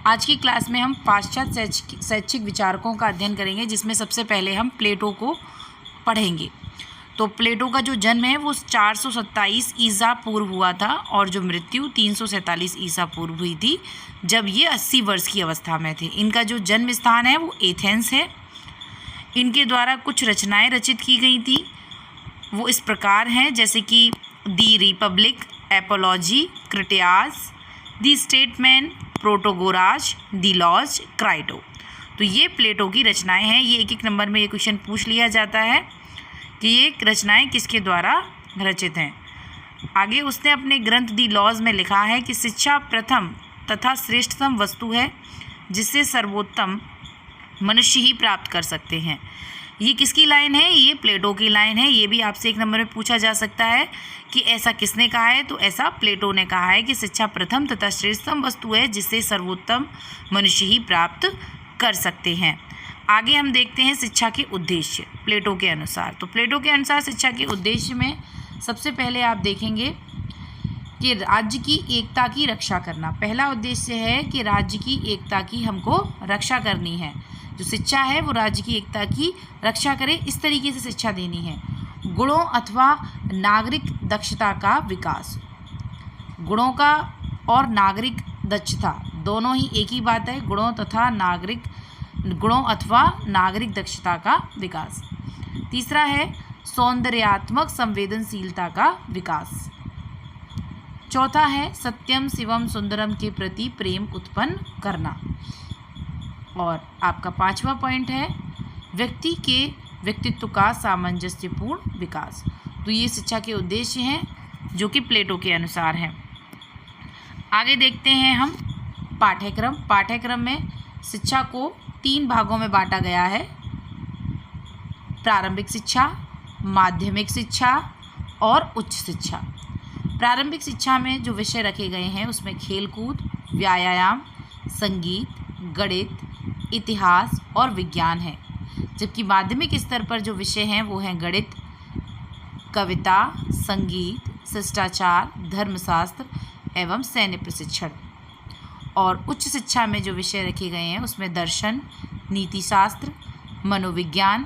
आज की क्लास में हम पाश्चात्य शैक्षिक विचारकों का अध्ययन करेंगे, जिसमें सबसे पहले हम प्लेटो को पढ़ेंगे। तो प्लेटो का जो जन्म है वो 427 ईसा पूर्व हुआ था और जो मृत्यु 347 ईसा पूर्व हुई थी, जब ये 80 वर्ष की अवस्था में थे। इनका जो जन्म स्थान है वो एथेंस है। इनके द्वारा कुछ रचनाएं रचित की गई थी, वो इस प्रकार हैं, जैसे कि the Republic, Apology, Critias, the Statesman, Protagoras, the Laws, Crito. तो ये प्लेटो की रचनाएं हैं। ये एक नंबर में ये क्वेश्चन पूछ लिया जाता है कि ये रचनाएं किसके द्वारा रचित हैं। आगे उसने अपने ग्रंथ दी लॉज में लिखा है कि शिक्षा प्रथम तथा श्रेष्ठतम वस्तु है जिससे सर्वोत्तम मनुष्य ही प्राप्त कर सकते हैं। ये किसकी लाइन है? ये प्लेटो की लाइन है। ये भी आपसे एक नंबर में पूछा जा सकता है कि ऐसा किसने कहा है, तो ऐसा प्लेटो ने कहा है कि शिक्षा प्रथम तथा श्रेष्ठतम वस्तु है जिससे सर्वोत्तम मनुष्य ही प्राप्त कर सकते हैं। आगे हम देखते हैं शिक्षा के उद्देश्य प्लेटो के अनुसार। तो प्लेटो के अनुसार शिक्षा के उद्देश्य में सबसे पहले आप देखेंगे कि राज्य की एकता की रक्षा करना। पहला उद्देश्य है कि राज्य की एकता की हमको रक्षा करनी है। जो शिक्षा है वो राज्य की एकता की रक्षा करे, इस तरीके से शिक्षा देनी है। गुणों अथवा नागरिक दक्षता का विकास। गुणों का और नागरिक दक्षता दोनों ही एक ही बात है। गुणों अथवा नागरिक दक्षता का विकास। तीसरा है सौंदर्यात्मक संवेदनशीलता का विकास। चौथा है सत्यम शिवम सुंदरम के प्रति प्रेम उत्पन्न करना। और आपका पांचवा पॉइंट है व्यक्ति के व्यक्तित्व का सामंजस्यपूर्ण विकास। तो ये शिक्षा के उद्देश्य हैं जो कि प्लेटो के अनुसार हैं। आगे देखते हैं हम पाठ्यक्रम में शिक्षा को 3 भागों में बांटा गया है। प्रारंभिक शिक्षा, माध्यमिक शिक्षा और उच्च शिक्षा। प्रारंभिक शिक्षा में जो विषय रखे गए हैं उसमें खेलकूद, व्यायाम, संगीत, गणित, इतिहास और विज्ञान है। जबकि माध्यमिक स्तर पर जो विषय हैं वो हैं गणित, कविता, संगीत, शिष्टाचार, धर्मशास्त्र एवं सैन्य प्रशिक्षण। और उच्च शिक्षा में जो विषय रखे गए हैं उसमें दर्शन, नीतिशास्त्र, मनोविज्ञान,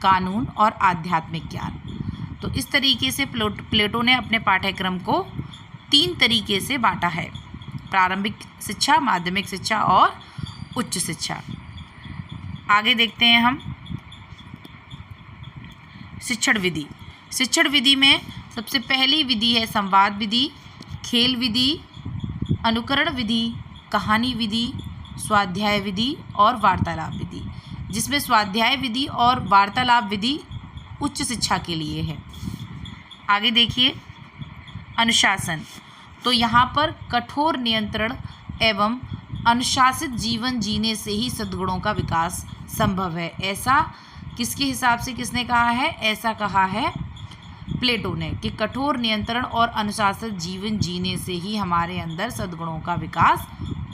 कानून और आध्यात्मिक ज्ञान। तो इस तरीके से प्लेटो ने अपने पाठ्यक्रम को 3 तरीके से बांटा है: प्रारंभिक शिक्षा, माध्यमिक शिक्षा और उच्च शिक्षा। आगे देखते हैं हम शिक्षण विधि। शिक्षण विधि में सबसे पहली विधि है संवाद विधि, खेल विधि, अनुकरण विधि, कहानी विधि, स्वाध्याय विधि और वार्तालाप विधि, जिसमें स्वाध्याय विधि और वार्तालाप विधि उच्च शिक्षा के लिए है। आगे देखिए अनुशासन। तो यहाँ पर कठोर नियंत्रण एवं अनुशासित जीवन जीने से ही सद्गुणों का विकास संभव है। ऐसा किसके हिसाब से किसने कहा है? ऐसा कहा है प्लेटो ने कि कठोर नियंत्रण और अनुशासित जीवन जीने से ही हमारे अंदर सद्गुणों का विकास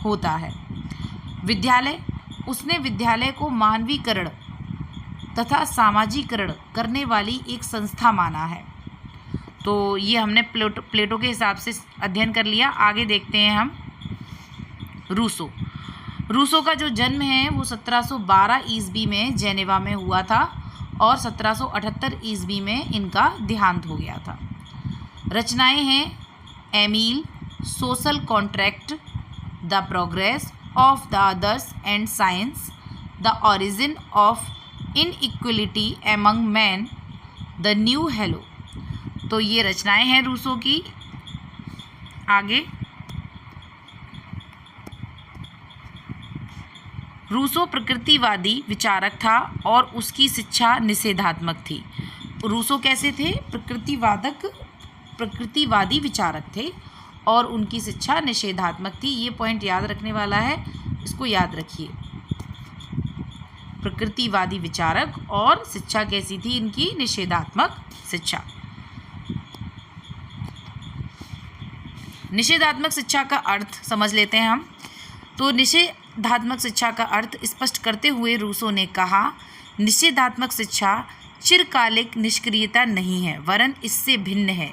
होता है। विद्यालय, उसने विद्यालय को मानवीकरण तथा सामाजिकरण करने वाली एक संस्था माना है। तो ये हमने प्लेटो के हिसाब से अध्ययन कर लिया। आगे देखते हैं हम रूसो का जो जन्म है वो 1712 ईस्वी में जेनेवा में हुआ था और 1778 ईस्वी में इनका देहांत हो गया था। रचनाएं हैं Emile, social contract, the progress of the others and science, the origin of inequality among man, the new Heloise. तो ये रचनाएं हैं रूसो की। आगे रूसो प्रकृतिवादी विचारक था और उसकी शिक्षा निषेधात्मक थी। रूसो कैसे थे? प्रकृतिवादी विचारक थे और उनकी शिक्षा निषेधात्मक थी। ये पॉइंट याद रखने वाला है, इसको याद रखिए। प्रकृतिवादी विचारक और शिक्षा कैसी थी इनकी? निषेधात्मक शिक्षा। निषेधात्मक शिक्षा का अर्थ समझ लेते हैं हम। तो निषेधात्मक शिक्षा का अर्थ स्पष्ट करते हुए रूसो ने कहा, निषेधात्मक शिक्षा चिरकालिक निष्क्रियता नहीं है, वरन इससे भिन्न है।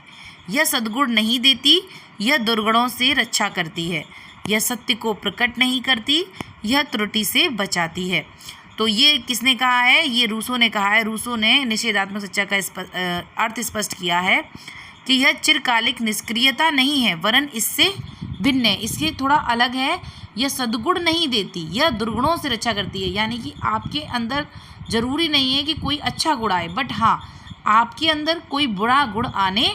यह सद्गुण नहीं देती, यह दुर्गुणों से रक्षा करती है। यह सत्य को प्रकट नहीं करती, यह त्रुटि से बचाती है। तो ये किसने कहा है? ये रूसो ने कहा है। रूसो ने निषेधात्मक शिक्षा का अर्थ स्पष्ट किया है कि यह चिरकालिक निष्क्रियता नहीं है, वरन इससे भिन्न है, इसके थोड़ा अलग है। यह सद्गुण नहीं देती, यह दुर्गुणों से रक्षा करती है। यानी कि आपके अंदर जरूरी नहीं है कि कोई अच्छा गुण आए, बट हाँ, आपके अंदर कोई बुरा गुण आने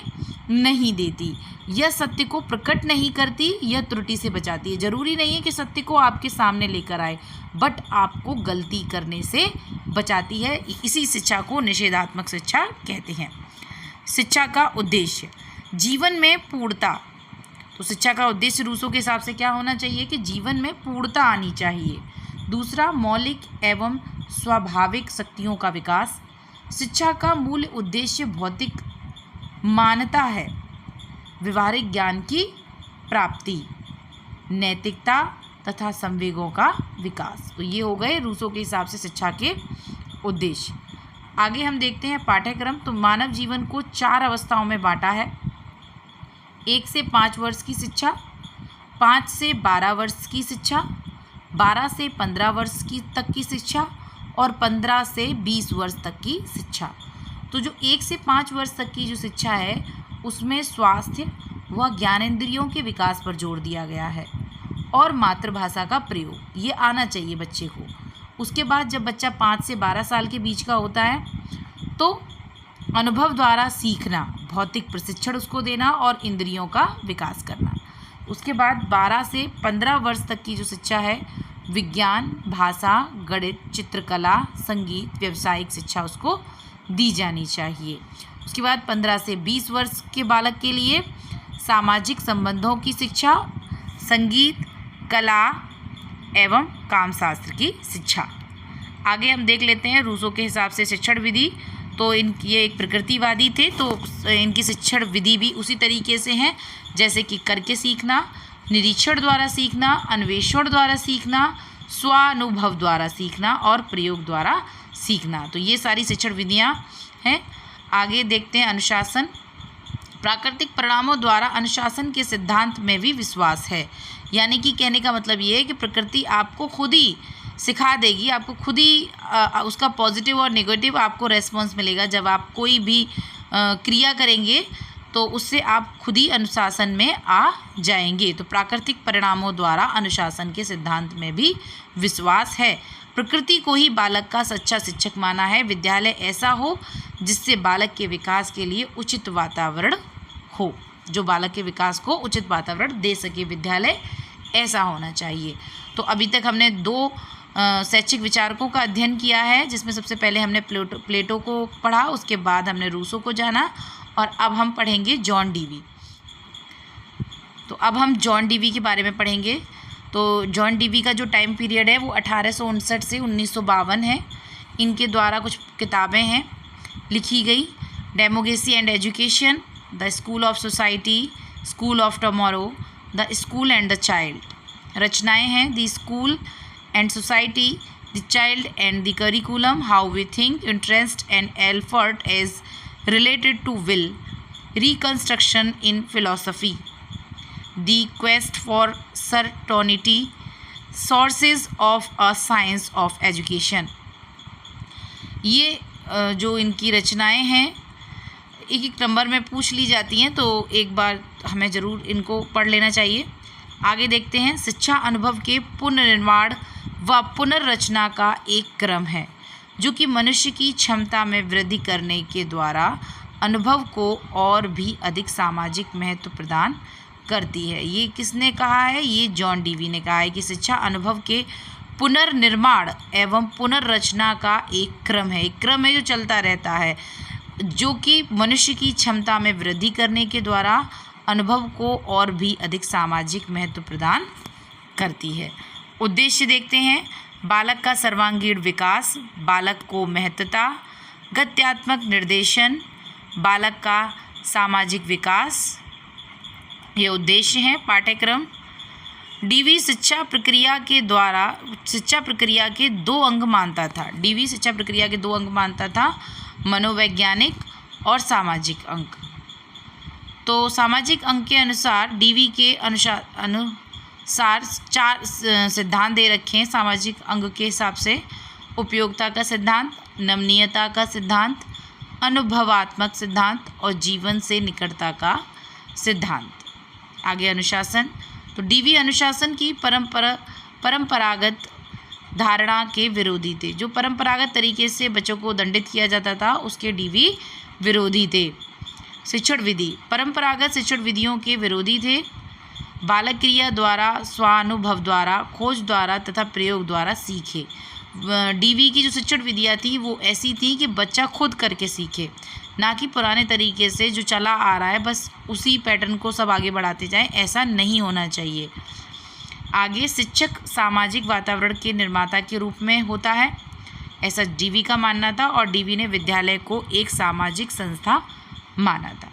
नहीं देती। यह सत्य को प्रकट नहीं करती, यह त्रुटि से बचाती है। जरूरी नहीं है कि सत्य को आपके सामने लेकर आए, बट आपको गलती करने से बचाती है। इसी शिक्षा को निषेधात्मक शिक्षा कहते हैं। शिक्षा का उद्देश्य, जीवन में पूर्णता। तो शिक्षा का उद्देश्य रूसो के हिसाब से क्या होना चाहिए कि जीवन में पूर्णता आनी चाहिए। दूसरा, मौलिक एवं स्वाभाविक शक्तियों का विकास। शिक्षा का मूल उद्देश्य भौतिक मान्यता है, व्यवहारिक ज्ञान की प्राप्ति, नैतिकता तथा संवेगों का विकास। तो ये हो गए रूसो के हिसाब से शिक्षा के उद्देश्य। आगे हम देखते हैं पाठ्यक्रम। तो मानव जीवन को 4 अवस्थाओं में बांटा है। 1 से 5 वर्ष की शिक्षा, 5 से 12 वर्ष की शिक्षा, 12 से 15 वर्ष तक की शिक्षा और 15 से 20 वर्ष तक की शिक्षा। तो जो 1 से 5 वर्ष तक की जो शिक्षा है उसमें स्वास्थ्य व ज्ञानेंद्रियों के विकास पर जोर दिया गया है और मातृभाषा का प्रयोग ये आना चाहिए बच्चे को। उसके बाद जब बच्चा 5 से 12 साल के बीच का होता है तो अनुभव द्वारा सीखना, भौतिक प्रशिक्षण उसको देना और इंद्रियों का विकास करना। उसके बाद 12 से 15 वर्ष तक की जो शिक्षा है विज्ञान, भाषा, गणित, चित्रकला, संगीत, व्यावसायिक शिक्षा उसको दी जानी चाहिए। उसके बाद 15 से 20 वर्ष के बालक के लिए सामाजिक संबंधों की शिक्षा, संगीत, कला एवं कामशास्त्र की शिक्षा। आगे हम देख लेते हैं रूसो के हिसाब से शिक्षण विधि। तो ये एक प्रकृतिवादी थे, तो इनकी शिक्षण विधि भी उसी तरीके से हैं जैसे कि करके सीखना, निरीक्षण द्वारा सीखना, अन्वेषण द्वारा सीखना, स्वानुभव द्वारा सीखना और प्रयोग द्वारा सीखना। तो ये सारी शिक्षण विधियाँ हैं। आगे देखते हैं अनुशासन। प्राकृतिक परिणामों द्वारा अनुशासन के सिद्धांत में भी विश्वास है। यानी कि कहने का मतलब ये है कि प्रकृति आपको खुद ही सिखा देगी, आपको खुद ही उसका पॉजिटिव और नेगेटिव आपको रेस्पॉन्स मिलेगा। जब आप कोई भी क्रिया करेंगे तो उससे आप खुद ही अनुशासन में आ जाएंगे। तो प्राकृतिक परिणामों द्वारा अनुशासन के सिद्धांत में भी विश्वास है। प्रकृति को ही बालक का सच्चा शिक्षक माना है। विद्यालय ऐसा हो जिससे बालक के विकास के लिए उचित वातावरण हो, जो बालक के विकास को उचित वातावरण दे सके, विद्यालय ऐसा होना चाहिए। तो अभी तक हमने 2 शैक्षिक विचारकों का अध्ययन किया है, जिसमें सबसे पहले हमने प्लेटो को पढ़ा, उसके बाद हमने रूसो को जाना और अब हम पढ़ेंगे जॉन डीवी। तो अब हम जॉन डीवी के बारे में पढ़ेंगे। तो जॉन डीवी का जो टाइम पीरियड है वो 1859 से 1952 है। इनके द्वारा कुछ किताबें हैं लिखी गई। Democracy and education, the school of society, school of tomorrow, the school and the child. रचनाएं हैं the school and society, the child and the curriculum, how we think, interest and effort as related to will, reconstruction in philosophy, the quest for certainty, sources of a science of education। ये जो इनकी रचनाएं हैं एक एक number में पूछ ली जाती हैं, तो एक बार हमें ज़रूर इनको पढ़ लेना चाहिए। आगे देखते हैं। शिक्षा अनुभव के पुनर्निर्माण व पुनर्रचना का एक क्रम है जो कि मनुष्य की क्षमता में वृद्धि करने के द्वारा अनुभव को और भी अधिक सामाजिक महत्व प्रदान करती है। ये किसने कहा है? ये जॉन डीवी ने कहा है कि शिक्षा अनुभव के पुनर्निर्माण एवं पुनर्रचना का एक क्रम है। एक क्रम है जो चलता रहता है, जो कि मनुष्य की क्षमता में वृद्धि करने के द्वारा अनुभव को और भी अधिक सामाजिक महत्व प्रदान करती है। उद्देश्य देखते हैं। बालक का सर्वांगीण विकास, बालक को महत्वता, गत्यात्मक निर्देशन, बालक का सामाजिक विकास, ये उद्देश्य हैं। पाठ्यक्रम। डीवी शिक्षा प्रक्रिया के 2 अंग मानता था। डीवी शिक्षा प्रक्रिया के 2 अंग मानता था, मनोवैज्ञानिक और सामाजिक अंक। तो सामाजिक अंक के अनुसार डीवी के चार सिद्धांत दे रखे हैं सामाजिक अंग के हिसाब से। उपयोगिता का सिद्धांत, नमनीयता का सिद्धांत, अनुभवात्मक सिद्धांत और जीवन से निकटता का सिद्धांत। आगे अनुशासन, तो डीवी अनुशासन की परंपरागत धारणा के विरोधी थे। जो परंपरागत तरीके से बच्चों को दंडित किया जाता था उसके डीवी विरोधी थे। शिक्षण विधि, परंपरागत शिक्षण विधियों के विरोधी थे। बालक क्रिया द्वारा, स्वानुभव द्वारा, खोज द्वारा तथा प्रयोग द्वारा सीखे। डीवी की जो शिक्षण विधियाँ थी वो ऐसी थी कि बच्चा खुद करके सीखे, ना कि पुराने तरीके से जो चला आ रहा है बस उसी पैटर्न को सब आगे बढ़ाते जाएं, ऐसा नहीं होना चाहिए। आगे, शिक्षक सामाजिक वातावरण के निर्माता के रूप में होता है, ऐसा डीवी का मानना था और डीवी ने विद्यालय को एक सामाजिक संस्था माना था।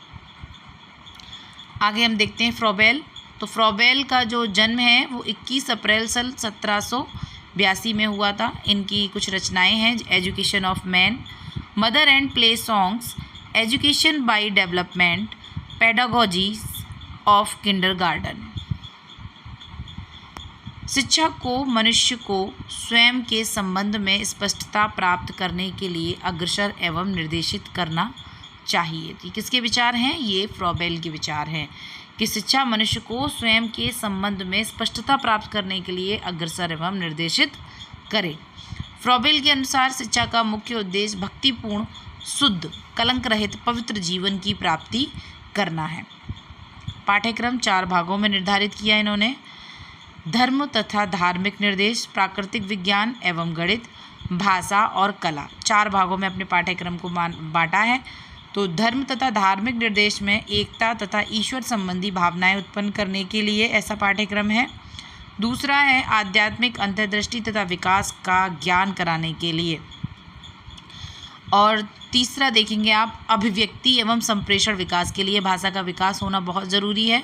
आगे हम देखते हैं फ्रॉबेल। तो फ्रॉबेल का जो जन्म है वो 21 अप्रैल सन 1782 में हुआ था। इनकी कुछ रचनाएं हैं, education of man, mother and play songs, education by development, pedagogy of kindergarten. शिक्षा को मनुष्य को स्वयं के संबंध में स्पष्टता प्राप्त करने के लिए अग्रसर एवं निर्देशित करना चाहिए। तो किसके विचार हैं? ये फ्रॉबेल के विचार हैं कि शिक्षा मनुष्य को स्वयं के संबंध में स्पष्टता प्राप्त करने के लिए अग्रसर एवं निर्देशित करे। फ्रॉबेल के अनुसार शिक्षा का मुख्य उद्देश्य भक्तिपूर्ण, शुद्ध, कलंक रहित पवित्र जीवन की प्राप्ति करना है। पाठ्यक्रम 4 भागों में निर्धारित किया इन्होंने। धर्म तथा धार्मिक निर्देश, प्राकृतिक विज्ञान एवं गणित, भाषा और कला, 4 भागों में अपने पाठ्यक्रम को बांटा है। तो धर्म तथा धार्मिक निर्देश में एकता तथा ईश्वर संबंधी भावनाएं उत्पन्न करने के लिए ऐसा पाठ्यक्रम है। दूसरा है आध्यात्मिक अंतर्दृष्टि तथा विकास का ज्ञान कराने के लिए। और तीसरा देखेंगे आप अभिव्यक्ति एवं संप्रेषण विकास के लिए भाषा का विकास होना बहुत ज़रूरी है।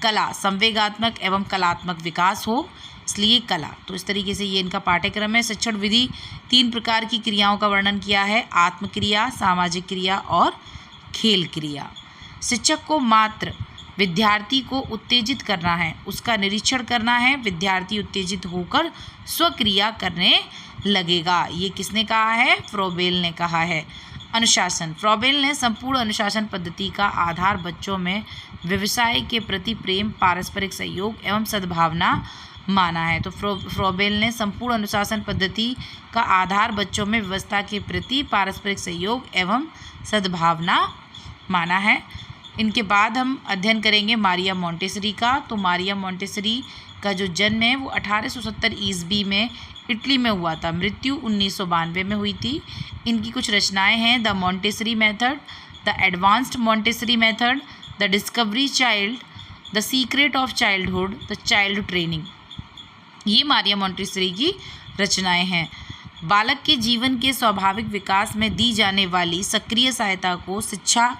कला, संवेगात्मक एवं कलात्मक विकास हो, इसलिए कला। तो इस तरीके से ये इनका पाठ्यक्रम है। शिक्षण विधि 3 प्रकार की क्रियाओं का वर्णन किया है, आत्मक्रिया, सामाजिक क्रिया और खेल क्रिया। शिक्षक को मात्र विद्यार्थी को उत्तेजित करना है, उसका निरीक्षण करना है, विद्यार्थी उत्तेजित होकर स्वक्रिया करने लगेगा। ये किसने कहा है? फ्रॉबेल ने कहा है। अनुशासन, फ्रॉबेल ने संपूर्ण अनुशासन पद्धति का आधार बच्चों में व्यवसाय के प्रति प्रेम, पारस्परिक सहयोग एवं सद्भावना माना है। तो फ्रॉबेल ने संपूर्ण अनुशासन पद्धति का आधार बच्चों में व्यवस्था के प्रति पारस्परिक सहयोग एवं सद्भावना माना है। इनके बाद हम अध्ययन करेंगे मारिया मोंटेसरी का। तो मारिया मोंटेसरी का जो जन्म है वो 1870 ईस्वी में इटली में हुआ था, मृत्यु 1992 में हुई थी। इनकी कुछ रचनाएं हैं, the Montessori method, the advanced Montessori method, the discovery child, the secret of childhood, the child training. ये मारिया मोंटेसरी की रचनाएं हैं। बालक के जीवन के स्वाभाविक विकास में दी जाने वाली सक्रिय सहायता को शिक्षा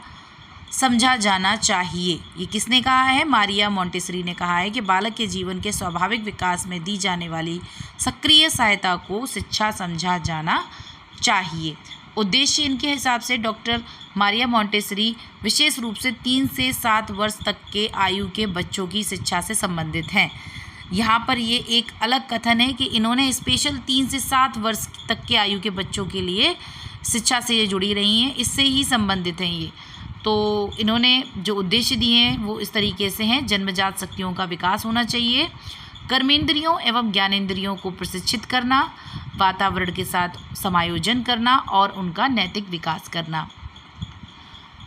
समझा जाना चाहिए। ये किसने कहा है? मारिया मोंटेसरी ने कहा है कि बालक के जीवन के स्वाभाविक विकास में दी जाने वाली सक्रिय सहायता को शिक्षा समझा जाना चाहिए। उद्देश्य इनके हिसाब से डॉक्टर मारिया मोंटेसरी विशेष रूप से 3 से 7 वर्ष तक के आयु के बच्चों की शिक्षा से संबंधित हैं। यहाँ पर ये एक अलग कथन है कि इन्होंने स्पेशल 3 से 7 वर्ष तक के आयु के बच्चों के लिए शिक्षा से ये जुड़ी रही हैं, इससे ही संबंधित हैं ये। तो इन्होंने जो उद्देश्य दिए हैं वो इस तरीके से हैं, जन्मजात शक्तियों का विकास होना चाहिए, कर्मेंद्रियों एवं ज्ञानेंद्रियों को प्रशिक्षित करना, वातावरण के साथ समायोजन करना और उनका नैतिक विकास करना।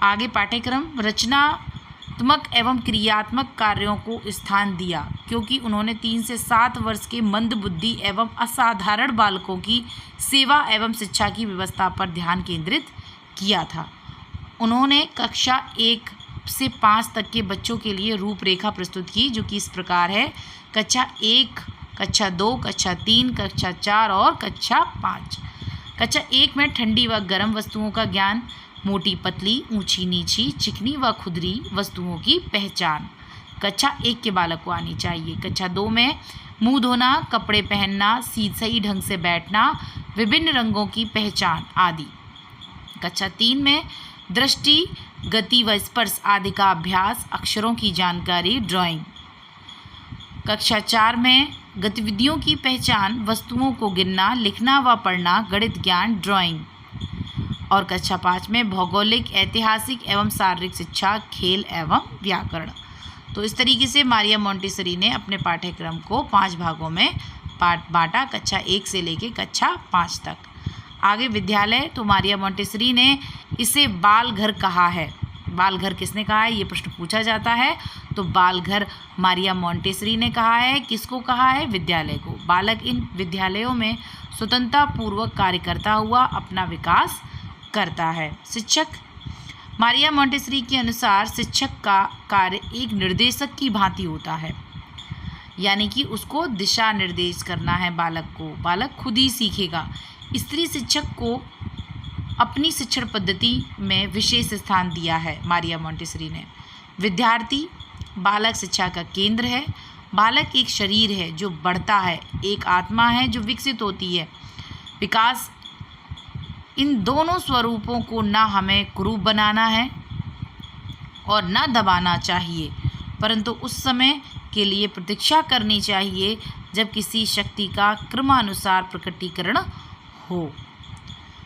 आगे पाठ्यक्रम रचनात्मक एवं क्रियात्मक कार्यों को स्थान दिया, क्योंकि उन्होंने 3 से 7 वर्ष के मंद बुद्धि एवं असाधारण बालकों की सेवा एवं शिक्षा की व्यवस्था पर ध्यान केंद्रित किया था। उन्होंने कक्षा 1 से 5 तक के बच्चों के लिए रूपरेखा प्रस्तुत की, जो कि इस प्रकार है: कक्षा 1, कक्षा 2, कक्षा 3, कक्षा 4 और कक्षा 5। कक्षा 1 में ठंडी व गर्म वस्तुओं का ज्ञान, मोटी पतली, ऊंची नीची, चिकनी व खुदरी वस्तुओं की पहचान कक्षा 1 के बालक को आनी चाहिए। कक्षा 2 में मुंह धोना, कपड़े पहनना, सही ढंग से बैठना, विभिन्न रंगों की पहचान आदि। कक्षा 3 में दृष्टि, गति व स्पर्श आदि का अभ्यास, अक्षरों की जानकारी, ड्राइंग। कक्षा 4 में गतिविधियों की पहचान, वस्तुओं को गिनना, लिखना व पढ़ना, गणित ज्ञान, ड्राइंग। और कक्षा 5 में भौगोलिक, ऐतिहासिक एवं शारीरिक शिक्षा, खेल एवं व्याकरण। तो इस तरीके से मारिया मोंटेसरी ने अपने पाठ्यक्रम को 5 भागों में बांटा, कक्षा 1 से लेकर कक्षा 5 तक। आगे विद्यालय, तो मारिया मोंटेसरी ने इसे बाल घर कहा है। बाल घर किसने कहा है, ये प्रश्न पूछा जाता है। तो बाल घर मारिया मोंटेसरी ने कहा है। किसको कहा है, विद्यालय को। बालक इन विद्यालयों में स्वतंत्रता पूर्वक कार्य करता हुआ अपना विकास करता है। शिक्षक, मारिया मोंटेसरी के अनुसार शिक्षक का कार्य एक निर्देशक की भांति होता है, यानी कि उसको दिशा निर्देश करना है बालक को, बालक खुद ही सीखेगा। स्त्री शिक्षक को अपनी शिक्षण पद्धति में विशेष स्थान दिया है मारिया मोंटेसरी ने। विद्यार्थी, बालक शिक्षा का केंद्र है। बालक एक शरीर है जो बढ़ता है, एक आत्मा है जो विकसित होती है। विकास, इन दोनों स्वरूपों को न हमें कुरूप बनाना है और न दबाना चाहिए, परंतु उस समय के लिए प्रतीक्षा करनी चाहिए जब किसी शक्ति का क्रमानुसार प्रकटीकरण हो।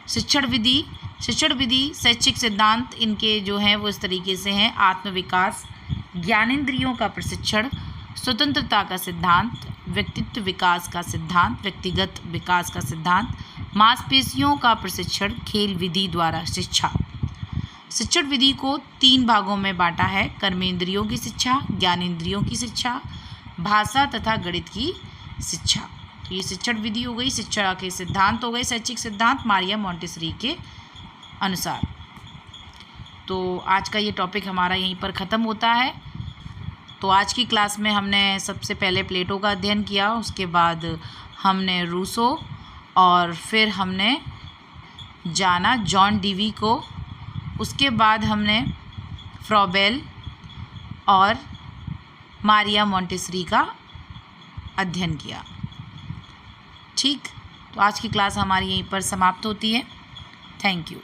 शिक्षण विधि, शैक्षिक सिद्धांत इनके जो हैं वो इस तरीके से हैं। आत्मविकास, ज्ञानेंद्रियों का प्रशिक्षण, स्वतंत्रता का सिद्धांत, व्यक्तित्व विकास का सिद्धांत, व्यक्तिगत विकास का सिद्धांत, मांसपेशियों का प्रशिक्षण, खेल विधि द्वारा शिक्षा। शिक्षण विधि को 3 भागों में बांटा है। कर्मेंद्रियों की शिक्षा, ज्ञानेंद्रियों की शिक्षा, भाषा तथा गणित की शिक्षा। तो ये शिक्षण विधि हो गई, शिक्षा के सिद्धांत हो गए, शैक्षिक सिद्धांत मारिया मोंटेसरी के अनुसार। तो आज का ये टॉपिक हमारा यहीं पर ख़त्म होता है। तो आज की क्लास में हमने सबसे पहले प्लेटो का अध्ययन किया, उसके बाद हमने रूसो, और फिर हमने जाना जॉन डीवी को, उसके बाद हमने फ्रॉबेल और मारिया मोंटेसरी का अध्ययन किया। ठीक, तो आज की क्लास हमारी यहीं पर समाप्त होती है। Thank you.